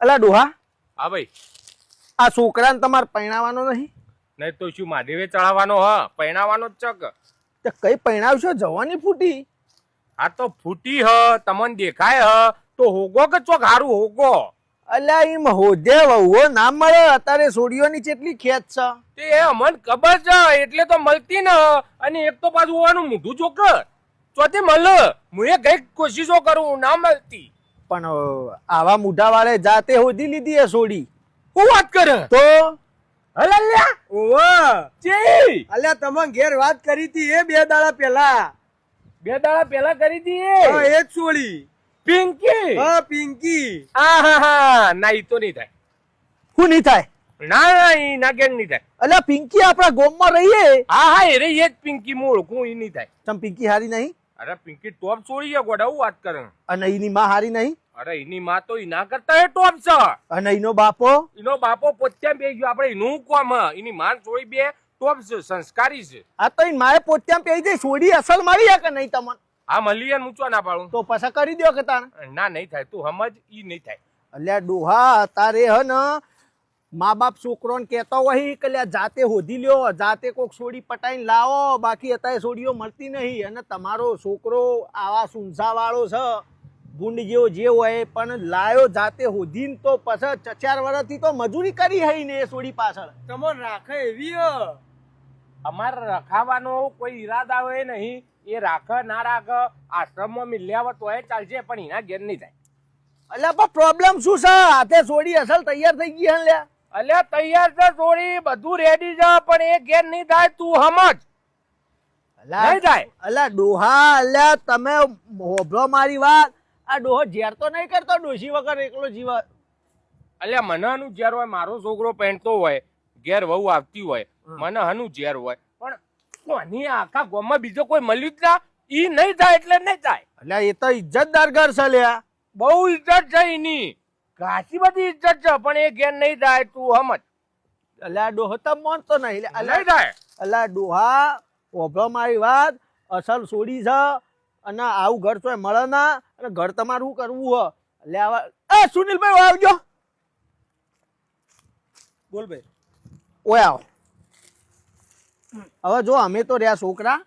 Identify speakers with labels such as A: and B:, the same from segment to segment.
A: અલા ડોહા,
B: હા ભાઈ.
A: આ છોકરાને તમારે પરણાવવાનો નહીં?
B: નહીં તો શું મહાદેવે ચડાવવાનો હ? પરણાવવાનો જ ચક.
A: તે કઈ પરણાવશો? જવાની ફૂટી.
B: આ તો ફૂટી હ, તમને દેખાય હ તો હોગો કે ચોક હારું હોગો.
A: અલ્યા એમ હોજે વહુઓ ના મળે અત્યારે સોડીઓની કેટલી ખેત છે.
B: તે અમને ખબર છે એટલે તો મળતી ને. અને એક તો પાછું હોવાનું મોઢું ચોક ચોથી મળે. હું એ કઈક કોશિશો કરું ના મળતી.
A: પણ આવા મુઢા વાળે જાતે હોધી લીધી એ સોડી.
B: હું વાત કરે
A: તો
B: હલ્યા ઓવા ચી
C: અલ્યા તમે ઘેર વાત કરી હતી એ 2 દાડા પહેલા.
B: 2 દાડા પહેલા કરી દી
C: હા એ જ છોડી.
B: પિંકી.
C: હા પિંકી.
B: હા ના ઈ તો નહીં થાય.
A: શું નહીં થાય?
B: ના ઈ ના કેમ નહીં થાય.
A: અલ્યા પિંકી આપણા ગામમાં રહીએ.
B: હા એ રે એ જ પિંકી હું ઓળખું ઈ નહીં થાય.
A: તમ પિંકી હારી નહીં?
B: અરે પિંકી ટોપ છોડી ગયા ગોડા હું વાત કરે.
A: અને એની માં હારી નહીં?
B: અરે એની માં તો એના કરતા એ ટોપ છે.
A: અને એનો બાપો?
B: એનો બાપો પોત્યા બે ગયો આપણે એનું કોમ હ. એની માં છોડી બે ટોપ છે, સંસ્કારી છે.
A: આ તો એની માએ પોત્યામ પહેરી દે. સોડી અસલ મારી કે નહીં તમને?
B: હા મળી મૂચવા ના પાડું
A: તો પાછા કરી દો કે તાણ.
B: ના નહીં થાય તું સમજ ઈ નહીં થાય.
A: અલ્યા ડોહા તારે હ ને મા બાપ છોકરોને કહેતો હોય કે લ્યા જાતે હોધી લ્યો, જાતે કોક સોડી પટાઈને લાવો. બાકી અત્યારે સોડીઓ મળતી નહીં. અને તમારો છોકરો આવા સુંસા વાળો છે, ગુંડ જેવો જે હોય, પણ લાયો જાતે હોધીને તો પછી 4 વર્ષથી તો મજૂરી કરી હઈ ને એ સોડી પાછળ.
C: તમને રાખે એવી હ.
B: અમારે રખાવાનો કોઈ ઈરાદા હોય નહીં. એ રાખ ના રાખ આશ્રમમાં મિલ્યા તો ચાલશે પણ એના ઘેર નહીં થાય.
A: અલ્યા પણ પ્રોબ્લેમ શું છે? હાથે સોડી અસલ તૈયાર થઈ ગઈ હે લ્યા.
B: અલ્યા તૈયાર છે છોડી બધું રેડી છે પણ એ ઘેર નહીં થાય તું સમજ. નહીં થાય.
A: અલ્યા ડોહા, અલ્યા તમે હોભળો મારી વાત. આ ડોહો ઝેર તો નહીં કરતો ડોશી વગર એકલો જીવા?
B: અલ્યા મને હનું ઝેર હોય, મારો છોકરો પહેણતો હોય, ઘેર વહુ આવતી હોય, મને હનું ઝેર હોય, પણ કોની આખા ગામમાં બીજો કોઈ મળ્યું જ ના. ઈ નહીં થાય એટલે નહીં થાય.
A: અલ્યા એ તો ઇજ્જતદાર ઘર છે લ્યા.
B: બહુ ઇજ્જત છે એની, ઘાસી બધી ઇજ્જત છે પણ એ ઘેર નહીં થાય તું સમજ.
A: અલ્યા ડોહો તો માનતો નહીં.
B: નહીં થાય.
A: અલ્યા ડોહા હોભળો મારી વાત. અસલ સોડી છે અને આવું ઘર તો મળે ના. અને ઘર તમારું શું કરવું હ? અલ્યા એ સુનિલભાઈ આવજો.
C: બોલ ભાઈ.
A: ઓય આવો. હવે જો અમે તો રહ્યા છોકરા,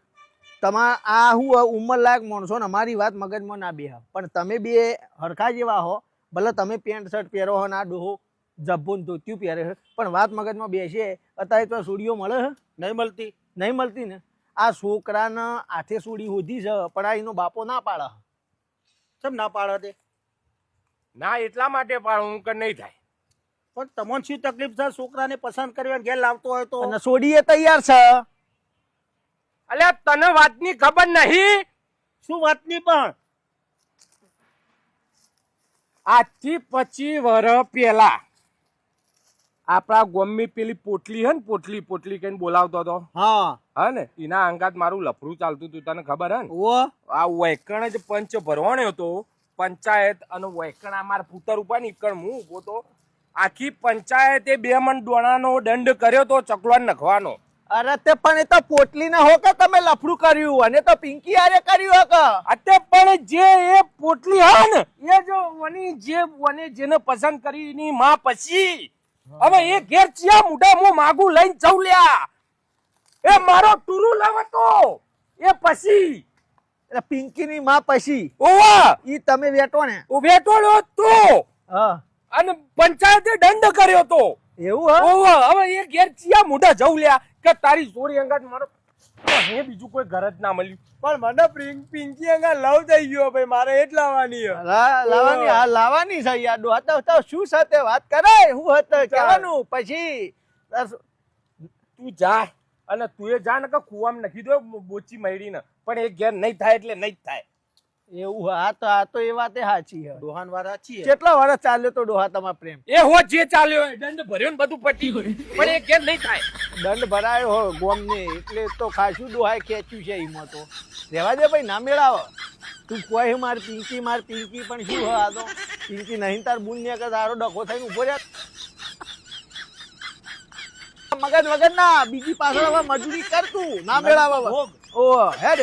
A: તમારા આ હું ઉંમર લાયક માણસો ને અમારી વાત મગજમાં ના બેહ. પણ તમે બે હરખા જેવા હો. ભલે તમે પેન્ટ શર્ટ પહેરો હો ના ડોહો જબ્બો ધોતિયું પહેરે છે, પણ વાત મગજમાં બેસે. અત્યારે તો સોડીઓ મળે છે?
C: નહીં મળતી.
A: નહીં મળતી ને. આ છોકરાને હાથે સોડી હોધી છે પણ આ એનો બાપો ના પાડે.
C: કેમ ના પાડે તે?
B: ના એટલા માટે પાડું કે નહીં થાય.
C: પણ તમને શું તકલીફ છે? છોકરાને પસંદ કરવા ઘેર લાવતો હોય તો?
A: અને સોડી એ તૈયાર છે.
B: અલ્યા તને વાતની ખબર નહીં?
C: શું વાતની? પણ
B: આજથી 25 વર્ષ પહેલા આપણા ગોમની પેલી પોટલી હે ને, પોટલી કઈને બોલાવતો હતો.
A: હા
B: હા ને એના અંગાત મારું લફરું ચાલતું હતું, તને ખબર હે ને?
A: ઓ
B: આ વૈકણ જ પંચ ભરવાનો હતો, પંચાયત અને વૈકણ આ મારા પુતર ઉપર નીકળ હું ઉભો તો. આખી પંચાયતે 2 મણ ડોણાનો દંડ કર્યો તો ચકલો નખવાનો.
A: અરે તે પણ એ તો પોટલી ના હો કે તમે લફડું કર્યું અને તો પિંકી આરે કર્યું હો કે?
B: અત્યારે પણ જે એ પોટલી હે ને એ જો વની જેને પસંદ કરી એની માં પછી હવે એ ઘેર ચિયા મુઢા હું માગું લઈને જઉં લ્યા. એ મારો ટુરુ લાવતો એ પછી
A: પિંકી ની માં પછી
B: ઓવા
A: ઈ તમે વેટો ને?
B: વેટોળ્યો તો
A: હા.
B: અને પંચાયતે દંડ કર્યો તો.
A: એવું હા?
B: ઓવા હવે એ ઘેર ચિયા મુઢા જઉં લ્યા કે તારી સોરી અંગાત મારો હે બીજું કોઈ ઘર જ ના મળ્યું.
C: પણ મને પિંકી અંગા લવ થઈ ગયો ભાઈ. મારે એ જ લાવવાની હ.
A: લાવવાની? હા લાવવાની છે યાર. ડો હતા શું સાથે વાત કરે? હું હતું કહેવાનું પછી
B: તું જા અને તું એ જા ને કે કુવામાં નાખી દો બોચી મળી ને. પણ એ ઘેર નહીં થાય એટલે નહીં થાય.
A: એવું? આ તો એ વાત સાચી છે.
C: ડોહાન વાત સાચી.
A: કેટલા વર્ષ ચાલ્યો તો ડોહા તમારો પ્રેમ?
B: એ હો જે ચાલ્યો હોય દંડ ભર્યો ને બધું પટી ગયું પણ એ ઘેર નહીં થાય.
A: દંડ ભરાયો હો ગોમ ને એટલે તો ખાસું ડોહાએ ખેંચ્યું છે. એમાં તો રહેવા દે ભાઈ, ના મેળાવો તું. કોઈ મારી પિંકી પણ શું હો? આ તો પિંકી નહીં તાર બુન ને કે તારો ડખો થઈને ઉભો રહ્યા. મગજ વગર ના બીજી પાછળ હવે મજૂરી કર તું. ના મેળાવો ઓ હેડ.